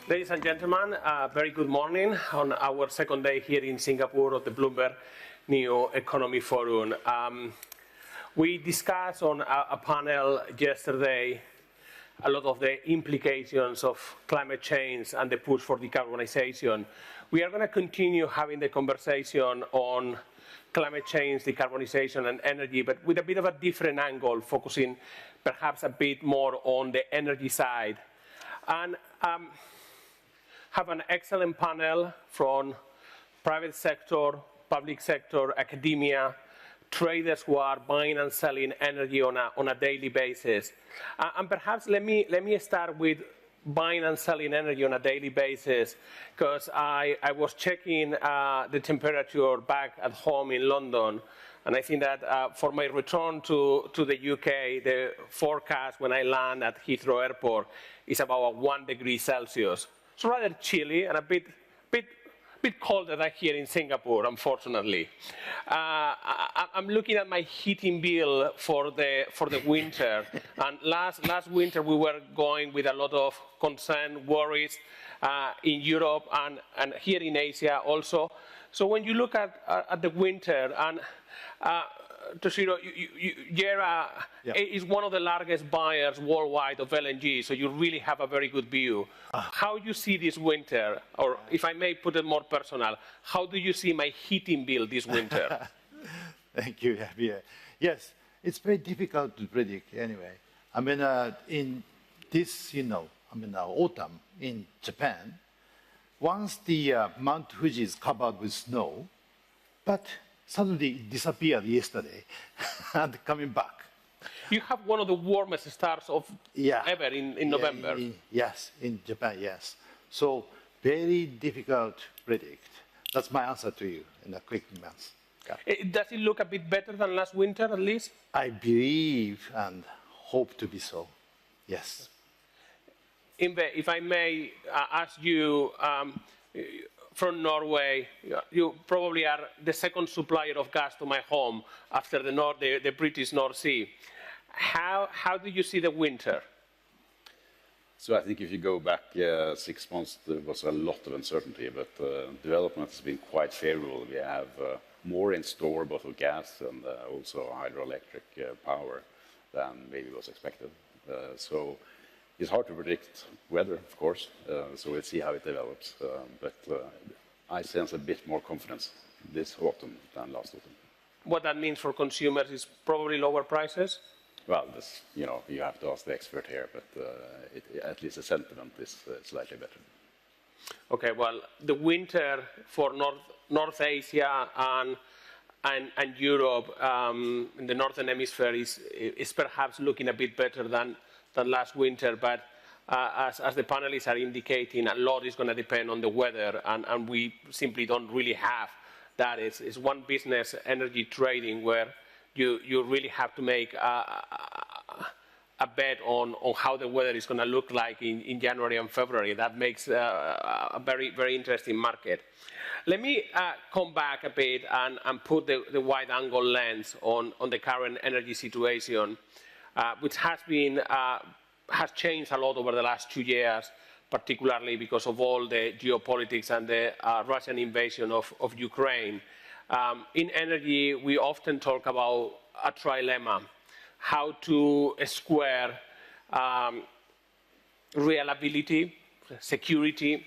Ladies and gentlemen, very good morning on our second day here in Singapore of the Bloomberg New Economy Forum. We discussed on a panel yesterday a lot of the implications of climate change and the push for decarbonization. We are going to continue having the conversation on climate change, decarbonization and energy, but with a bit of a different angle, focusing perhaps a bit more on the energy side. And have an excellent panel from private sector, public sector, academia, traders who are buying and selling energy on a daily basis. And perhaps let me start with buying and selling energy on a daily basis, because I was checking the temperature back at home in London, and I think that for my return to the UK, the forecast when I land at Heathrow Airport is about 1 degree Celsius. It's rather chilly and a bit colder than here in Singapore, unfortunately. I'm looking at my heating bill for the winter, and last winter we were going with a lot of concern, worries in Europe and here in Asia also. So when you look at the winter, and Toshiro, JERA is one of the largest buyers worldwide of LNG, so you really have a very good view. How do you see this winter, or if I may put it more personal, how do you see my heating bill this winter? Thank you, Javier. Yes, it's very difficult to predict anyway. I mean, in this, autumn in Japan, once the Mount Fuji is covered with snow, but suddenly it disappeared yesterday and coming back. You have one of the warmest starts of ever in November. Yes, in Japan, yes. So very difficult to predict. That's my answer to you in a quick math. Does it look a bit better than last winter, at least? I believe and hope to be so, yes. Yngve, if I may ask you, from Norway, you probably are the second supplier of gas to my home after the British North Sea. How do you see the winter? So I think if you go back 6 months, there was a lot of uncertainty, but development has been quite favorable. We have more in store, both of gas and also hydroelectric power than maybe was expected. So it's hard to predict weather, of course, so we'll see how it develops. But I sense a bit more confidence this autumn than last autumn. What that means for consumers is probably lower prices? Well, this, you have to ask the expert here, but at least the sentiment is slightly better. Okay, well, the winter for North Asia and Europe in the Northern Hemisphere is perhaps looking a bit better than last winter, but as the panelists are indicating, a lot is going to depend on the weather, and we simply don't really have that. It's one business, energy trading, where you really have to make a bet on how the weather is going to look like in January and February. That makes a very, very interesting market. Let me come back a bit and put the wide-angle lens on the current energy situation, which has changed a lot over the last 2 years, particularly because of all the geopolitics and the Russian invasion of Ukraine. In energy, we often talk about a trilemma, how to square reliability, security,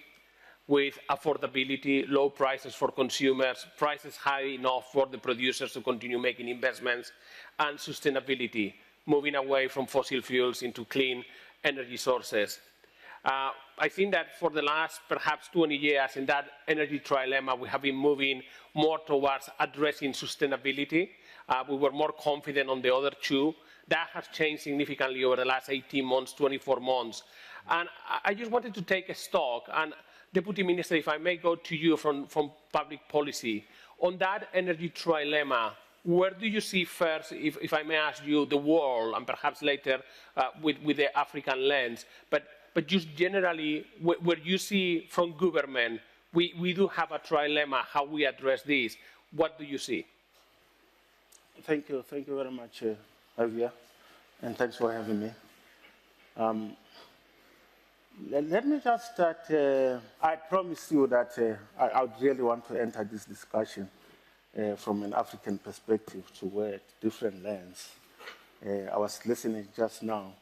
with affordability, low prices for consumers, prices high enough for the producers to continue making investments, and sustainability, moving away from fossil fuels into clean energy sources. I think that for the last perhaps 20 years in that energy trilemma, we have been moving more towards addressing sustainability. We were more confident on the other two. That has changed significantly over the last 18 months, 24 months. And I just wanted to take a stock, and Deputy Minister, if I may go to you from public policy, on that energy trilemma, where do you see first, if I may ask you, the world, and perhaps later with the African lens, but just generally, where you see from government, we do have a trilemma, how we address this. What do you see? Thank you very much, Javier, and thanks for having me. Let me just start. I promise you that I would really want to enter this discussion from an African perspective to wear different lens. I was listening just now.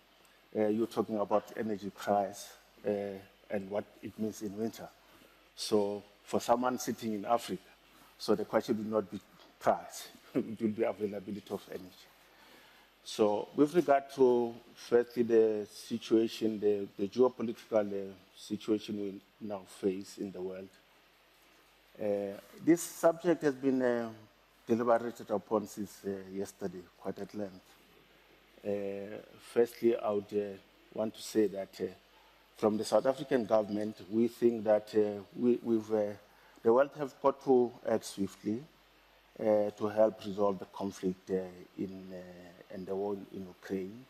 You're talking about energy price and what it means in winter. So for someone sitting in Africa, so the question will not be price, it will be availability of energy. So with regard to, firstly, the situation, the geopolitical situation we now face in the world, this subject has been deliberated upon since yesterday, quite at length. Firstly, I would want to say that from the South African government, we think that the world has got to act swiftly to help resolve the conflict in the war in Ukraine.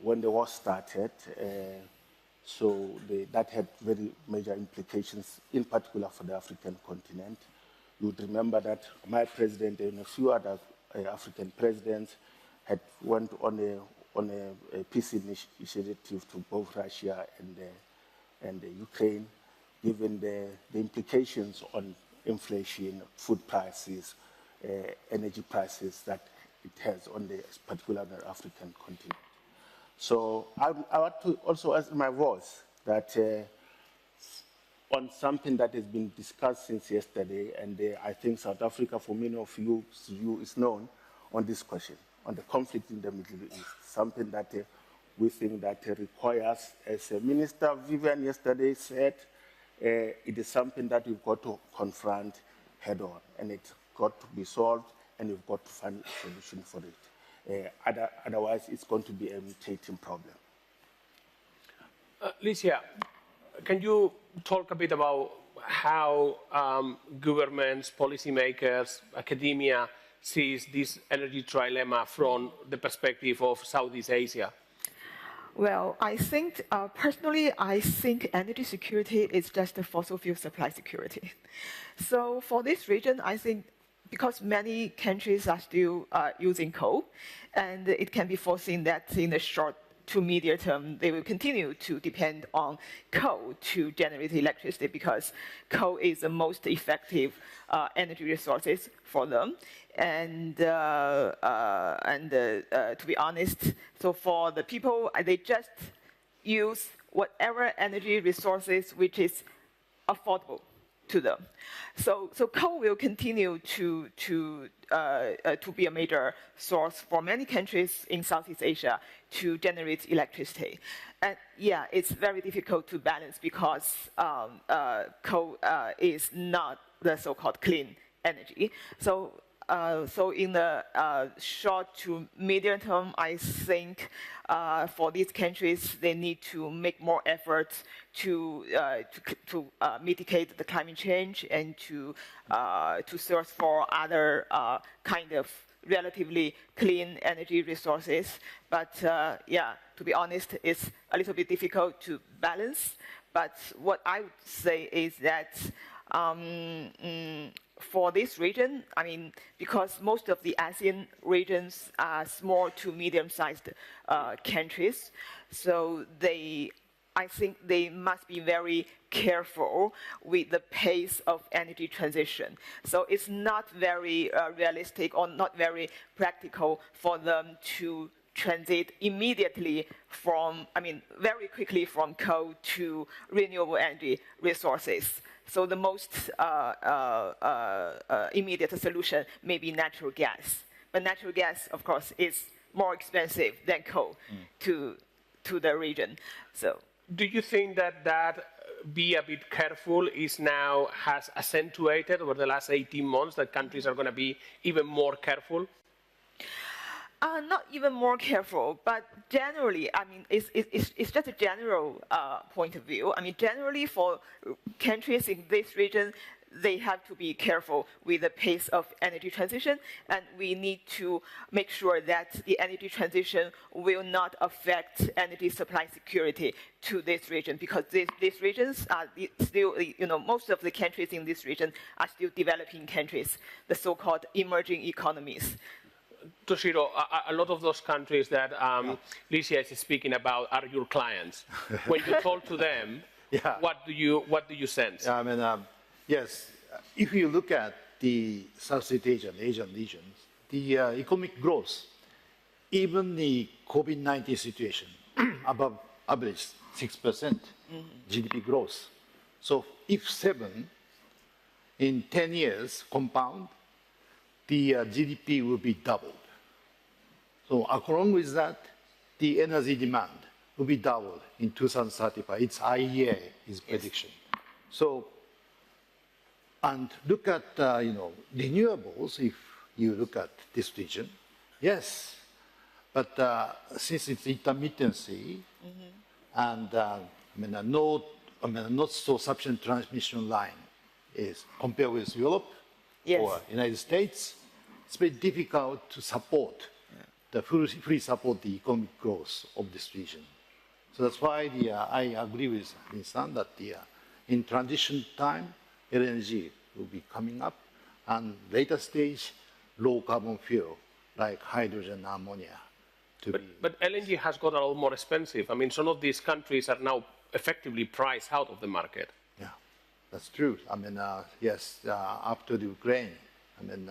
When the war started, that had very major implications, in particular for the African continent. You would remember that my president and a few other African presidents had went on a peace initiative to both Russia and Ukraine, given the implications on inflation, food prices, energy prices that it has on particularly the African continent. So I want to also ask my voice that on something that has been discussed since yesterday, and I think South Africa, for many of you, is known on this question, on the conflict in the Middle East, something that we think that requires, as Minister Vivian yesterday said, it is something that we've got to confront head on, and it's got to be solved, and we've got to find a solution for it. Otherwise, it's going to be a mutating problem. Lixia, can you talk a bit about how governments, policymakers, academia sees this energy trilemma from the perspective of Southeast Asia? Well, I think, personally, I think energy security is just a fossil fuel supply security. So for this region, I think because many countries are still using coal, and it can be foreseen that in the short to medium term, they will continue to depend on coal to generate electricity because coal is the most effective energy resources for them. And to be honest, so for the people, they just use whatever energy resources which is affordable to them. So coal will continue to be a major source for many countries in Southeast Asia to generate electricity. And yeah, it's very difficult to balance because coal is not the so-called clean energy. So in the short to medium term, I think for these countries, they need to make more efforts to mitigate the climate change and to search for other kind of relatively clean energy resources. But yeah, to be honest, it's a little bit difficult to balance. But what I would say is that for this region, I mean, because most of the ASEAN regions are small to medium-sized countries, so I think they must be very careful with the pace of energy transition. So it's not very realistic or not very practical for them to transit immediately from, very quickly from coal to renewable energy resources. So the most immediate solution may be natural gas. But natural gas, of course, is more expensive than coal to the region. So, do you think that be a bit careful has accentuated over the last 18 months, that countries are going to be even more careful? Not even more careful, but generally, it's just a general point of view. Generally for countries in this region, they have to be careful with the pace of energy transition, and we need to make sure that the energy transition will not affect energy supply security to this region, because these regions are still, most of the countries in this region are still developing countries, the so-called emerging economies. Toshiro, a lot of those countries that Lixia is speaking about are your clients. When you talk to them, Yeah. what do you sense? I mean, yes, if you look at the Southeast Asian regions, the economic growth, even the COVID-19 situation, above average 6% GDP growth. So if 7 in 10 years compound, the GDP will be doubled. So along with that, the energy demand will be doubled in 2035. It's IEA's prediction. So, and look at renewables. If you look at this region, yes, but since it's intermittency and not so sufficient transmission line is compared with Europe or United States, it's very difficult to support fully support the economic growth of this region. So that's why I agree with Lin-san that in transition time, LNG will be coming up, and later stage, low carbon fuel like hydrogen, ammonia. But LNG has got a lot more expensive. I mean, some of these countries are now effectively priced out of the market. Yeah, that's true. I mean, yes, after the Ukraine, I mean,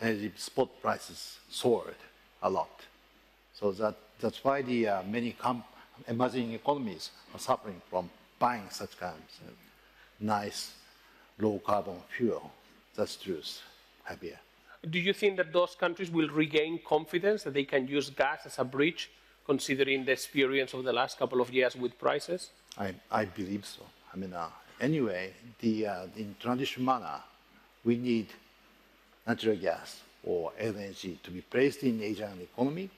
energy spot prices soared a lot. So that's why the many emerging economies are suffering from buying such kinds of nice low carbon fuel. That's true, Javier. Do you think that those countries will regain confidence that they can use gas as a bridge, considering the experience of the last couple of years with prices? I believe so. I mean, anyway, in traditional manner, we need natural gas or LNG to be placed in Asian economy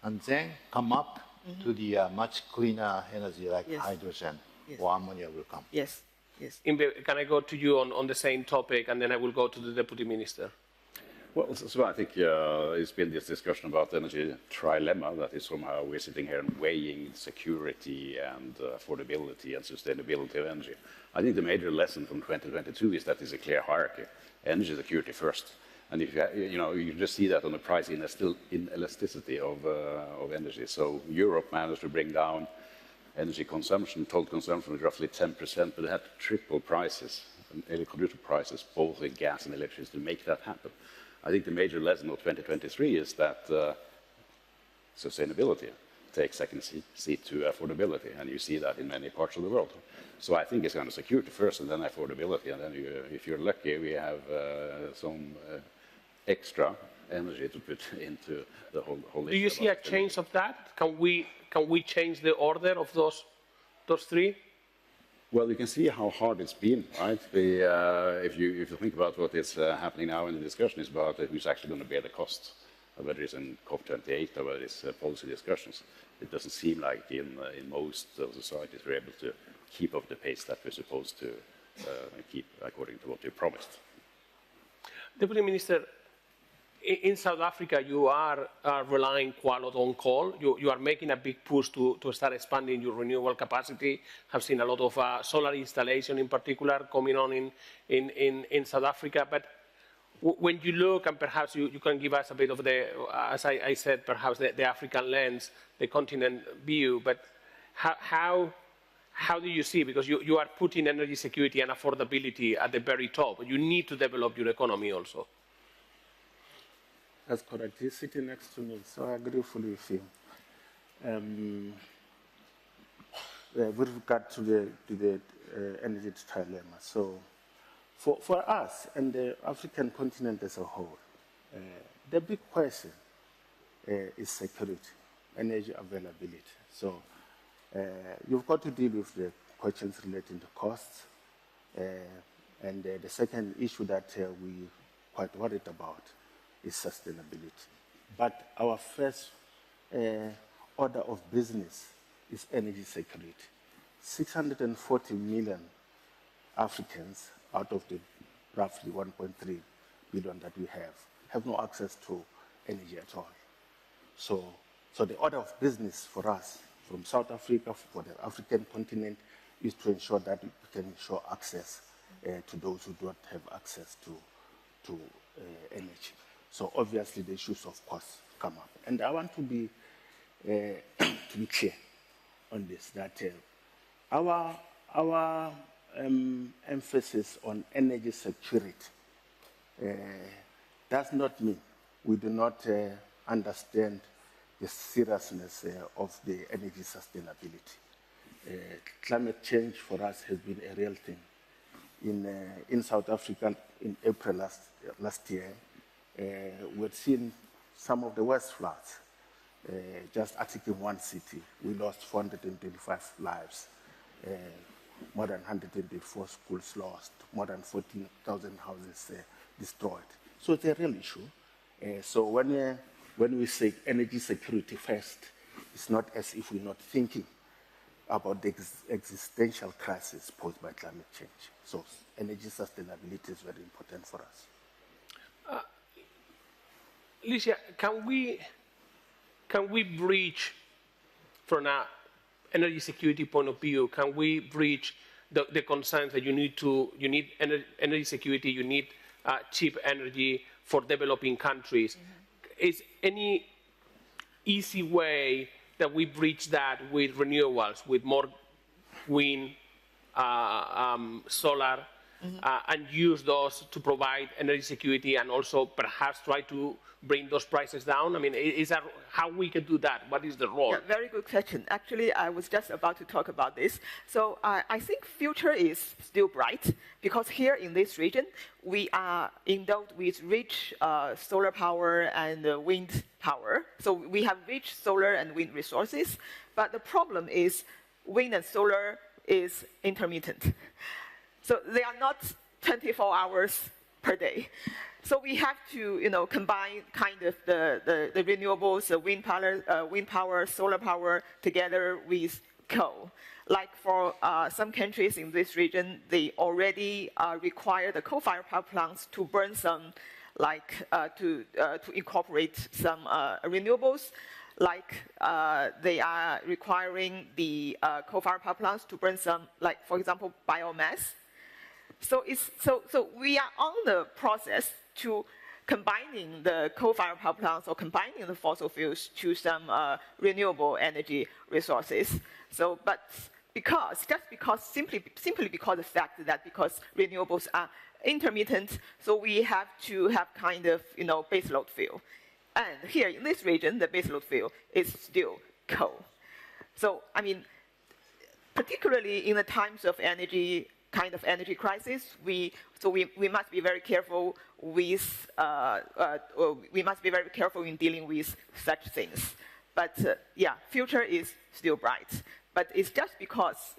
and then come up to the much cleaner energy like hydrogen or ammonia will come. Yes, yes. Yngve, can I go to you on the same topic, and then I will go to the Deputy Minister? Well, so I think it's been this discussion about energy trilemma, that is somehow we're sitting here and weighing security and affordability and sustainability of energy. I think the major lesson from 2022 is that there's a clear hierarchy. Energy security first. And if you just see that on the price inelasticity of energy. So Europe managed to bring down energy consumption, total consumption with roughly 10%, but it had to triple prices, electricity prices, both in gas and electricity, to make that happen. I think the major lesson of 2023 is that sustainability takes second seat to affordability, and you see that in many parts of the world. So I think it's kind of security first, and then affordability, and then if you're lucky, we have some extra energy to put into the whole issue. Do you see a change of that? Can we change the order of those three? Well, you can see how hard it's been, right? If you think about what is happening now in the discussion, is about who's actually going to bear the cost, whether it's in COP28 or whether it's policy discussions. It doesn't seem like in most of societies we're able to keep up the pace that we're supposed to keep according to what we promised. Deputy Minister, in South Africa, you are relying quite a lot on coal. You are making a big push to start expanding your renewable capacity. I've seen a lot of solar installation, in particular, coming on in South Africa. But when you look, and perhaps you can give us a bit of the, as I said, perhaps the African lens, the continent view. But how do you see? Because you are putting energy security and affordability at the very top. You need to develop your economy also. That's correct. He's sitting next to me, so I agree fully with him. With regard to the energy trilemma, so for us and the African continent as a whole, the big question is security, energy availability. So you've got to deal with the questions relating to costs, and the second issue that we're quite worried about is sustainability. But our first order of business is energy security. 640 million Africans out of the roughly 1.3 billion that we have no access to energy at all. So the order of business for us from South Africa, for the African continent, is to ensure that we can ensure access to those who don't have access to energy. So obviously the issues of cost come up. And I want to be clear on this, that our emphasis on energy security does not mean we do not understand the seriousness of the energy sustainability. Climate change for us has been a real thing. In South Africa, in April last year, we had seen some of the worst floods. Just in one city, we lost 425 lives, more than 124 schools lost, more than 14,000 houses destroyed. So it's a real issue. So when we say energy security first, it's not as if we're not thinking about the existential crisis posed by climate change. So energy sustainability is very important for us. Lixia, can we bridge from an energy security point of view? Can we bridge the concerns that you need energy security, you need cheap energy for developing countries? Mm-hmm. Is any easy way that we bridge that with renewables, with more wind, solar, mm-hmm. And use those to provide energy security and also perhaps try to bring those prices down? I mean, is that how we can do that? What is the role? Yeah, very good question. Actually, I was just about to talk about this. So I think future is still bright because here in this region, we are endowed with rich solar power and wind power. So we have rich solar and wind resources. But the problem is wind and solar is intermittent. So they are not 24 hours per day. So we have to, combine kind of the renewables, the wind power, solar power, together with coal. Like for some countries in this region, they already require the coal-fired power plants to burn some, to incorporate some renewables. Like they are requiring the coal-fired power plants to burn some, like for example, biomass. So we are on the process to combining the coal-fired power plants or combining the fossil fuels to some renewable energy resources. So, but simply because of the fact that because renewables are intermittent, so we have to have kind of baseload fuel. And here in this region, the baseload fuel is still coal. So I mean, particularly in the times of energy crisis, we must be very careful with in dealing with such things. But yeah, future is still bright. But it's just because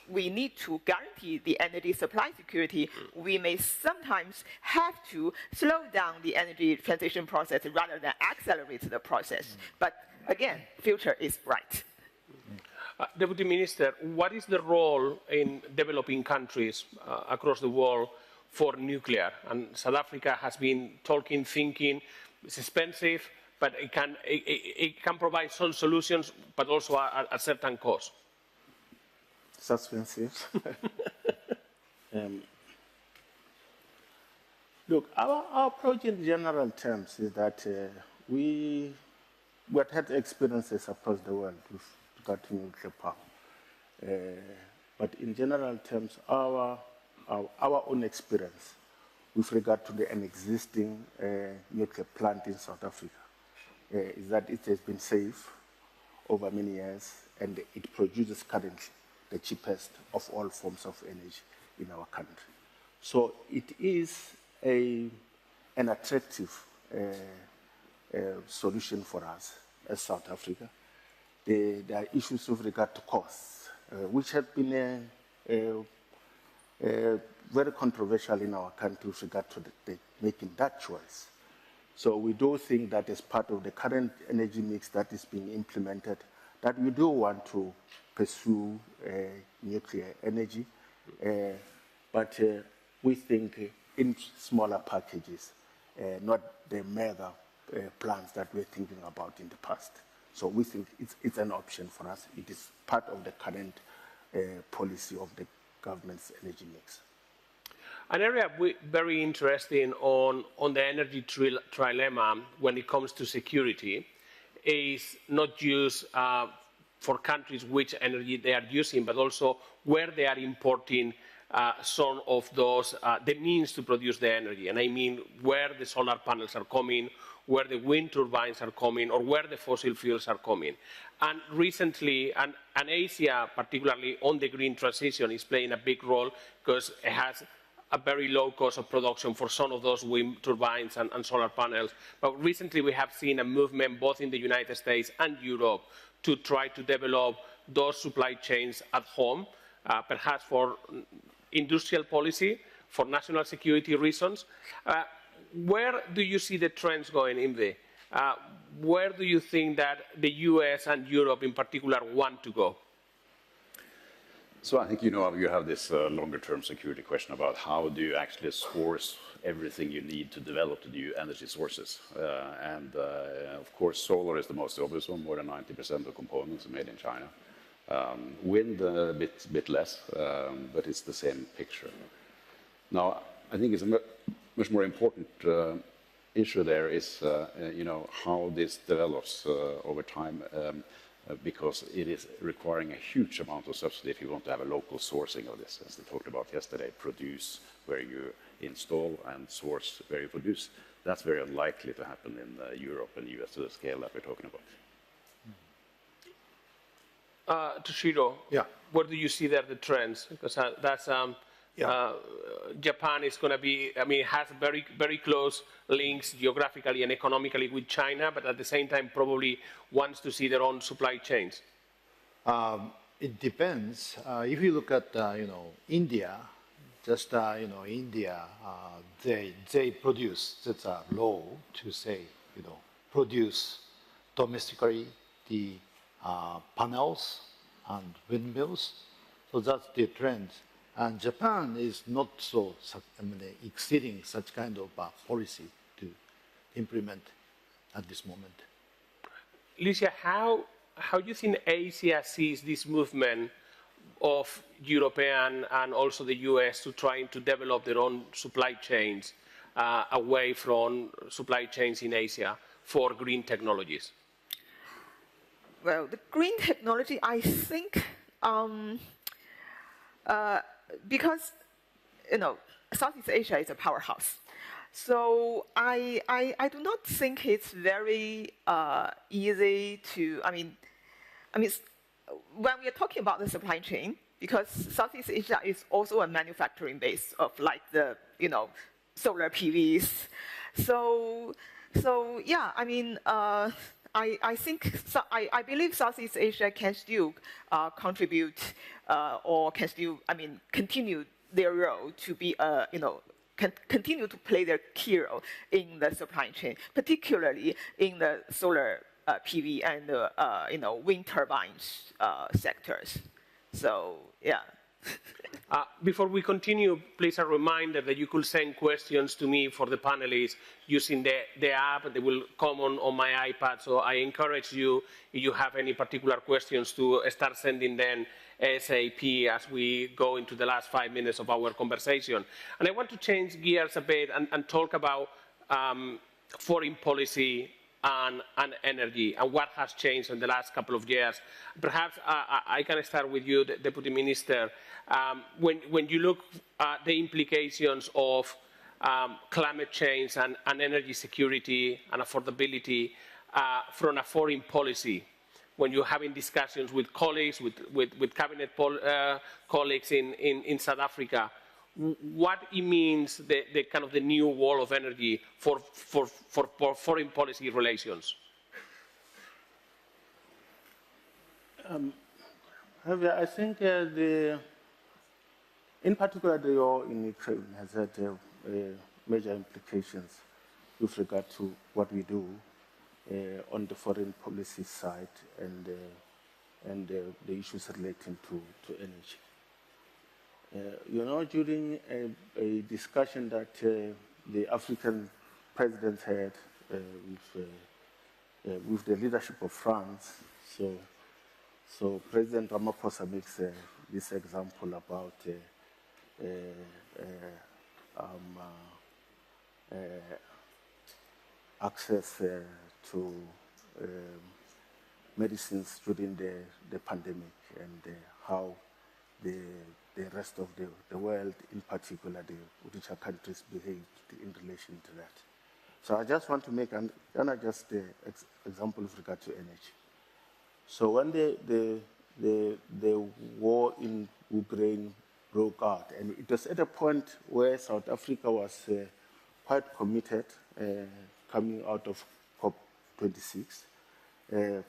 we need to guarantee the energy supply security, we may sometimes have to slow down the energy transition process rather than accelerate the process. But again, future is bright. Deputy Minister, what is the role in developing countries across the world for nuclear? And South Africa has been thinking, it's expensive, but it can provide some solutions, but also at a certain cost. It's expensive. Look, our approach in general terms is that we have had experiences across the world with regard to nuclear power. But in general terms, our own experience with regard to an existing nuclear plant in South Africa is that it has been safe over many years, and it produces currently the cheapest of all forms of energy in our country. So it is an attractive solution for us as South Africa. There are issues with regard to costs, which have been very controversial in our country with regard to making that choice. So we do think that as part of the current energy mix that is being implemented, that we do want to pursue nuclear energy, but we think in smaller packages, not the mega plans that we're thinking about in the past. So we think it's an option for us. It is part of the current policy of the government's energy mix. An area very interesting on the energy trilemma when it comes to security is not just for countries which energy they are using, but also where they are importing some of those, the means to produce the energy. And I mean where the solar panels are coming, where the wind turbines are coming, or where the fossil fuels are coming. And recently, and Asia, particularly on the green transition, is playing a big role because it has a very low cost of production for some of those wind turbines and solar panels. But recently we have seen a movement both in the United States and Europe to try to develop those supply chains at home, perhaps for industrial policy, for national security reasons. Where do you see the trends going, Yngve? Where do you think that the US and Europe in particular want to go? So I think you have this longer-term security question about how do you actually source everything you need to develop the new energy sources. Of course, solar is the most obvious one. More than 90% of components are made in China. Wind a bit less, but it's the same picture. Now, I think it's a much more important issue there is how this develops over time. Because it is requiring a huge amount of subsidy if you want to have a local sourcing of this, as we talked about yesterday, produce where you install and source where you produce. That's very unlikely to happen in Europe and the US to the scale that we're talking about. Toshiro, Yeah. where do you see there the trends? Because that's Japan is going to be, has very, very close links geographically and economically with China, but at the same time probably wants to see their own supply chains. It depends. If you look at, India, just, India, they produce, that's a law to say, produce domestically the panels and windmills. So that's the trend. And Japan is not so exceeding such kind of policy to implement at this moment. Lixia, how do you think Asia sees this movement of European and also the US to trying to develop their own supply chains away from supply chains in Asia for green technologies? Well, the green technology, I think, because Southeast Asia is a powerhouse, so I do not think it's very easy to. When we are talking about the supply chain, because Southeast Asia is also a manufacturing base of like the solar PVs, so yeah, I think I believe Southeast Asia can still contribute or can still continue their role to be can continue to play their key role in the supply chain, particularly in the solar PV and the wind turbines sectors. So yeah. Before we continue, please a reminder that you could send questions to me for the panelists using the app. They will come on my iPad. So I encourage you, if you have any particular questions, to start sending them ASAP as we go into the last 5 minutes of our conversation. And I want to change gears a bit and talk about foreign policy and energy and what has changed in the last couple of years. Perhaps I can start with you, the Deputy Minister. When you look at the implications of climate change and energy security and affordability from a foreign policy, when you're having discussions with colleagues, with cabinet colleagues in South Africa, what it means, the kind of the new wall of energy for foreign policy relations? Javier, I think in particular the war in Ukraine has had major implications with regard to what we do on the foreign policy side and the issues relating to energy. During a discussion that the African presidents had with the leadership of France, so President Ramaphosa makes this example about access to medicines during the pandemic, and how the rest of the world, in particular the richer countries, behaved in relation to that. So I just want to make just example with regard to energy. So when the war in Ukraine broke out, and it was at a point where South Africa was quite committed, coming out of COP26,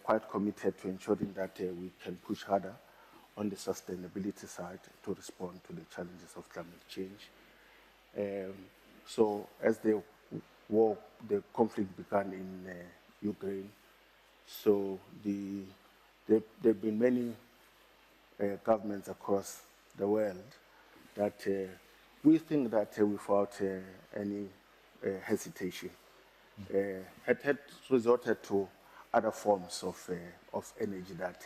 quite committed to ensuring that we can push harder on the sustainability side to respond to the challenges of climate change. So as the conflict began in Ukraine, so there have been many governments across the world that we think that without any hesitation had resorted to other forms of energy that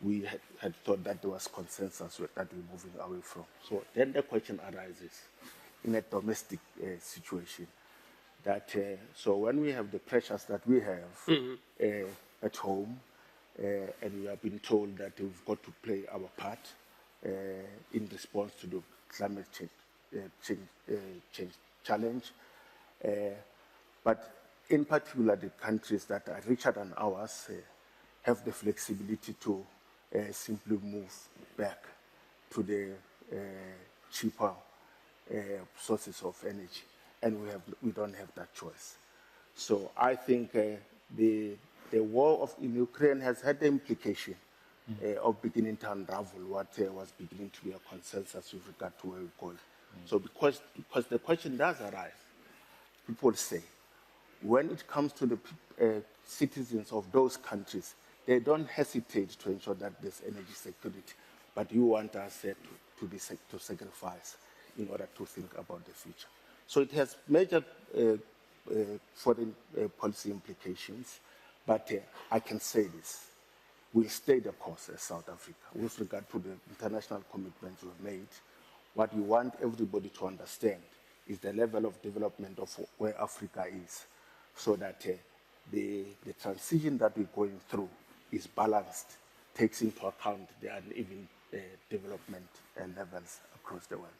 we had thought that there was consensus with, that we're moving away from. So then the question arises in a domestic situation that so when we have the pressures that we have at home, and we have been told that we've got to play our part in response to the climate change challenge, but in particular the countries that are richer than ours have the flexibility to simply move back to the cheaper sources of energy, and we don't have that choice. So I think the war in Ukraine has had the implication of beginning to unravel what was beginning to be a consensus with regard to where we're going. So because the question does arise, people say, when it comes to the citizens of those countries, they don't hesitate to ensure that there's energy security, but you want us to sacrifice in order to think about the future. So it has major foreign policy implications, but I can say this. We'll stay the course as South Africa with regard to the international commitments we've made. What we want everybody to understand is the level of development of where Africa is, so that the transition that we're going through is balanced, takes into account the uneven development levels across the world.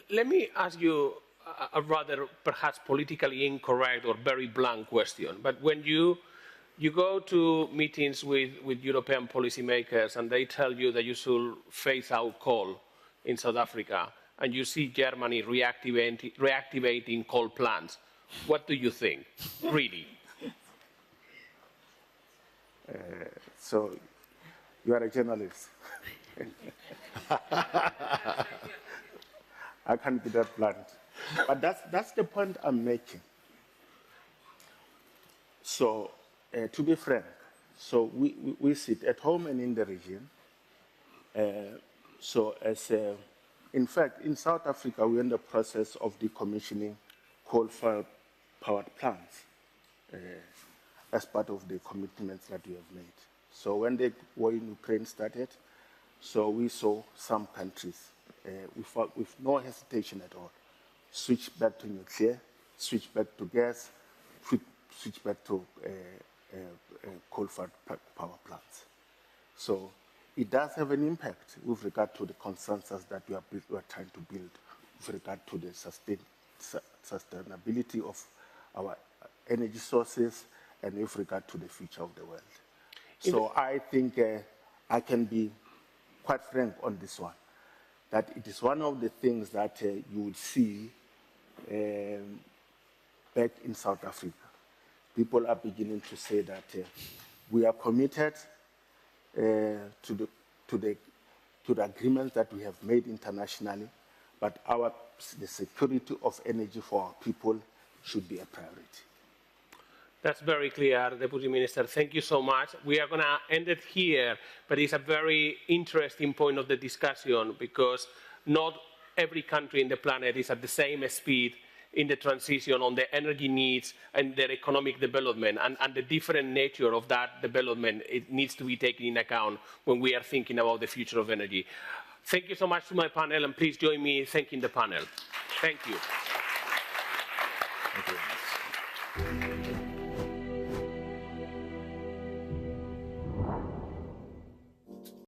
Let me ask you a rather perhaps politically incorrect or very blunt question, but when you go to meetings with European policymakers and they tell you that you should phase out coal in South Africa, and you see Germany reactivating coal plants, what do you think, really? So, you are a journalist. I can't be that blunt. But that's the point I'm making. So, to be frank, so we sit at home and in the region. In fact, in South Africa, we're in the process of decommissioning coal-fired powered plants as part of the commitments that we have made. So when the war in Ukraine started, so we saw some countries, with no hesitation at all, switch back to nuclear, switch back to gas, switch back to coal-fired power plants. So it does have an impact with regard to the consensus that we are trying to build with regard to the sustainability of our energy sources and with regard to the future of the world. So I think I can be quite frank on this one, that it is one of the things that you would see back in South Africa. People are beginning to say that we are committed to the agreements that we have made internationally, but the security of energy for our people should be a priority. That's very clear, Deputy Minister. Thank you so much. We are going to end it here, but it's a very interesting point of the discussion because not every country in the planet is at the same speed in the transition on the energy needs and their economic development, and the different nature of that development, it needs to be taken into account when we are thinking about the future of energy. Thank you so much to my panel, and please join me in thanking the panel. Thank you. Thank you.